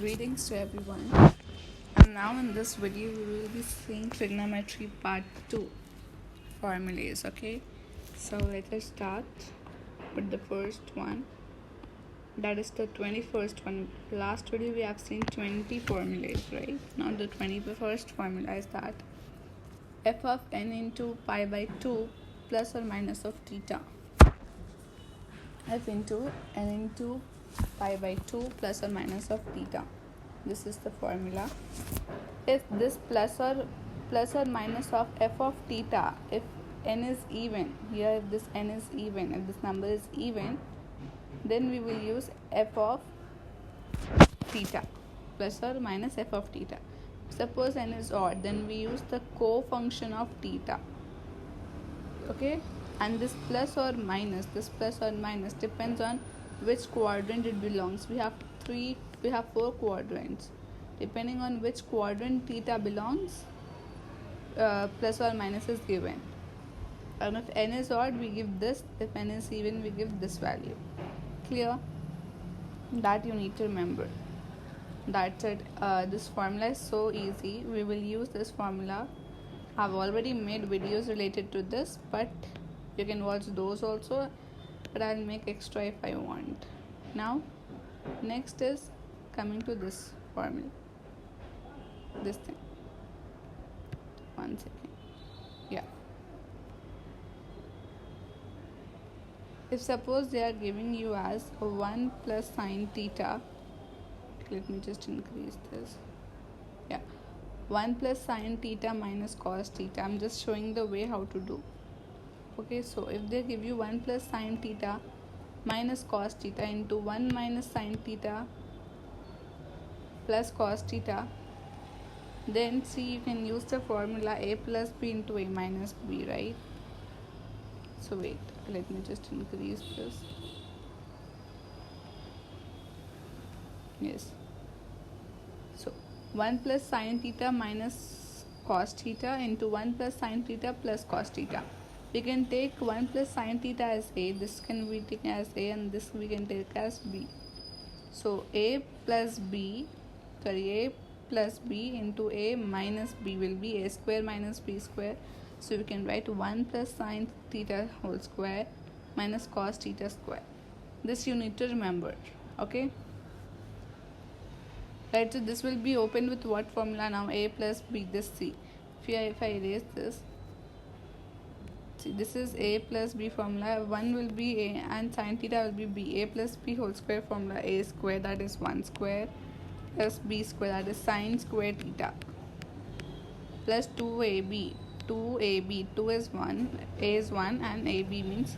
Greetings to everyone, and now in this video we will be seeing trigonometry part 2 formulas. Okay, so let us start with the first one, that is the 21st one. Last video we have seen 20 formulas, right? Now the 21st formula is that f of n into pi by 2 plus or minus of theta. F into n into pi by 2 plus or minus of theta. This is the formula. If this plus or minus of f of theta, if n is even, here if this n is even, if this number is even, then we will use f of theta, plus or minus f of theta. Suppose n is odd, then we use the co-function of theta. Okay, and this plus or minus depends on which quadrant it belongs. We have four quadrants. Depending on which quadrant theta belongs, plus or minus is given. And if n is odd, we give this. If n is even, we give this value. Clear? That you need to remember. That's it. This formula is so easy. We will use this formula. I've already made videos related to this, but you can watch those also, but I'll make extra if I want. Now next is coming to this formula, this thing. One second. Yeah, if suppose they are giving you as 1 plus sine theta, let me just increase this. Yeah, 1 plus sine theta minus cos theta. I'm just showing the way how to do. Okay, so if they give you 1 plus sine theta minus cos theta into 1 minus sine theta plus cos theta, then see, you can use the formula a plus b into a minus b, right? So wait, let me just increase this. Yes, so 1 plus sine theta minus cos theta into 1 plus sine theta plus cos theta. We can take 1 plus sine theta as a, this can be taken as a, and this we can take as b. So a plus b into a minus b will be a square minus b square. So we can write 1 plus sine theta whole square minus cos theta square. This you need to remember. Okay, right? So this will be opened with what formula now? A plus b. This c. If I erase this, see, this is a plus b formula. 1 will be a and sine theta will be b. A plus b whole square formula, a square, that is 1 square, plus b square, that is sine square theta, plus 2ab. 2 is 1, a is 1, and ab means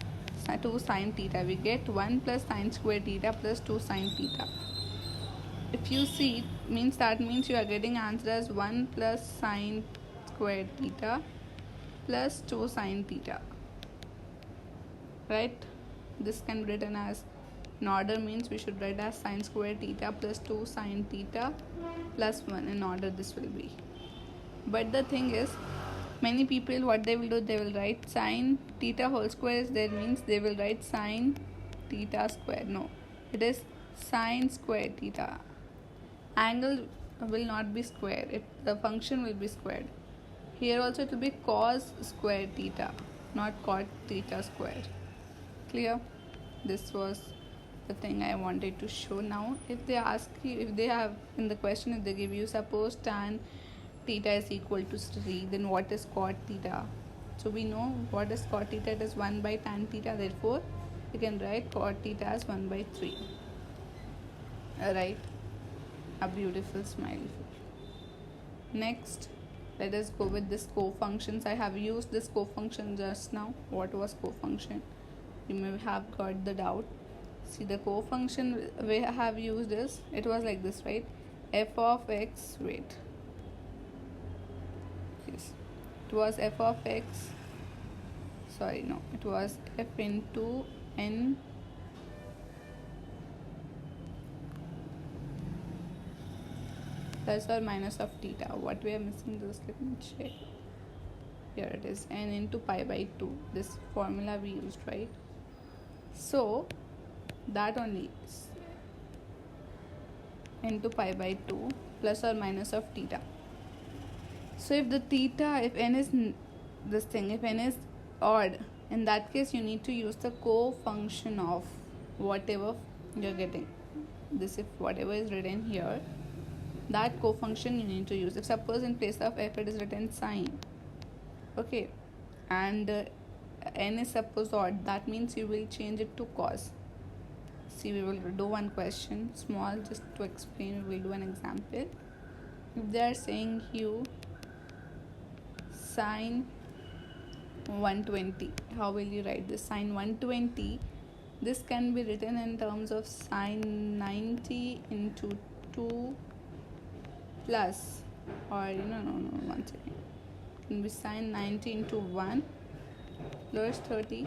2 sine theta. We get 1 plus sine square theta plus 2 sine theta. If you see, that means you are getting answer as 1 plus sine square theta plus 2 sine theta, right? This can be written as, in order means we should write as sine square theta plus 2 sine theta plus 1. In order this will be. But the thing is, many people, what they will do, they will write sine theta whole square is there, means they will write sine theta square. No, it is sine square theta. Angle will not be square, the function will be squared. Here also it will be cos square theta, not cot theta square. Clear? This was the thing I wanted to show. Now if they ask you, if they have in the question, if they give you suppose tan theta is equal to 3, then what is cot theta? So we know what is cot theta, it is 1 by tan theta, therefore we can write cot theta as 1 by 3. Alright, a beautiful smiley face. Next, let us go with this co-functions. I have used this co-function just now. What was co-function? You may have got the doubt. See, the co-function we have used is, it was like this, right? F of x, wait. Yes, it was f of x. Sorry, no, it was f into n plus or minus of theta. What we are missing, this, let me check. Here it is, n into pi by 2. This formula we used, right? So that only into pi by 2 plus or minus of theta. So if the theta, if n is this thing, if n is odd, in that case you need to use the co-function of whatever you're getting. This, if whatever is written here, that co-function you need to use. If suppose in place of f it is written sine, okay, and n is suppose odd, that means you will change it to cos. See, we will do one question small just to explain. We will do an example. If they are saying you sine 120, how will you write this? Sine 120, this can be written in terms of sine 90 into 2 plus, or no, one second, it can be sine 90 into 1 plus 30.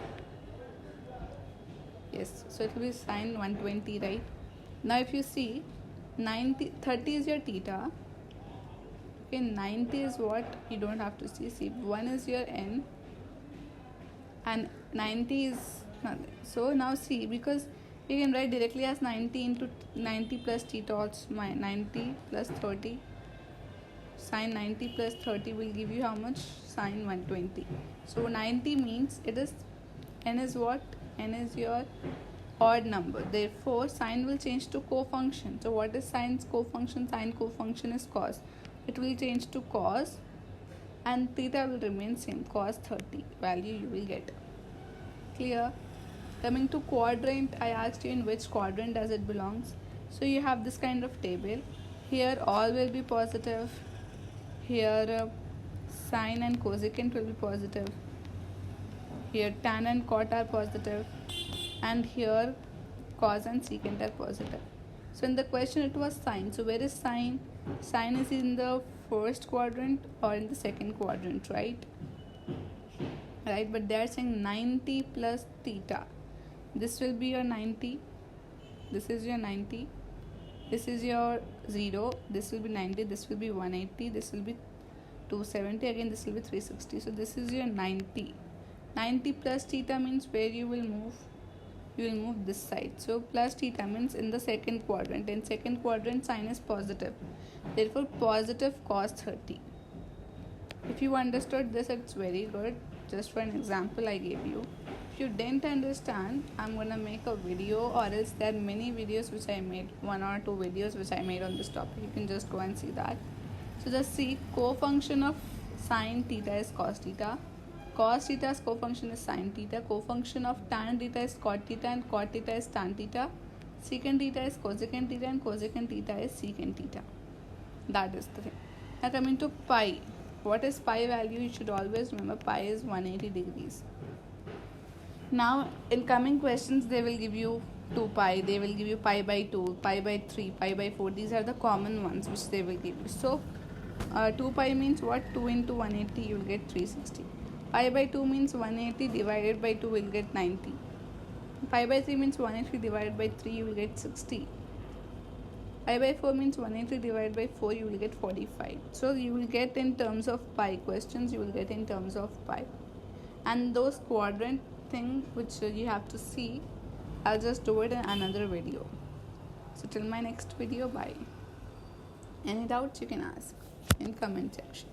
Yes, so it will be sine 120, right? Now if you see, 30 is your theta. Okay, 90 is what you don't have to see. 1 is your n and 90 is nothing. So now see, because you can write directly as 90 into 90 plus theta also, 90 plus 30. Sine 90 plus 30 will give you how much? Sine 120. So 90 means it is, n is what? N is your odd number. Therefore, sine will change to co-function. So what is sine's co-function? Sine co-function is cos. It will change to cos and theta will remain same. Cos 30 value you will get. Clear? Coming to quadrant, I asked you in which quadrant does it belongs. So you have this kind of table. Here all will be positive. Here sine and cosecant will be positive. Here tan and cot are positive, and here cos and secant are positive. So in the question it was sine. So where is sine? Sine is in the first quadrant or in the second quadrant, right? Right, but they are saying 90 plus theta. This will be your 90. This is your 90. This is your 0. This will be 90. This will be 180. This will be 270. Again, this will be 360. So this is your 90. 90 plus theta means where you will move? You will move this side. So plus theta means in the second quadrant. In second quadrant, sine is positive. Therefore, positive cos 30. If you understood this, it's very good. Just for an example I gave you. If you didn't understand, I'm gonna make a video, or else there are many videos which I made. 1 or 2 videos which I made on this topic. You can just go and see that. So just see, co-function of sine theta is cos theta. Cos theta's co-function is sine theta. Co-function of tan theta is cot theta, and cot theta is tan theta. Secant theta is cosecant theta, and cosecant theta is secant theta. That is the thing. Now coming to pi. What is pi value? You should always remember pi is 180 degrees. Now in coming questions they will give you 2 pi. They will give you pi by 2, pi by 3, pi by 4. These are the common ones which they will give you. So 2 pi means what? 2 into 180 you will get 360. Pi by 2 means 180 divided by 2 will get 90. Pi by 3 means 180 divided by 3 you will get 60. Pi by 4 means 180 divided by 4 you will get 45. So you will get in terms of pi questions, you will get in terms of pi. And those quadrant thing which you have to see, I'll just do it in another video. So till my next video, bye. Any doubts you can ask in comment section.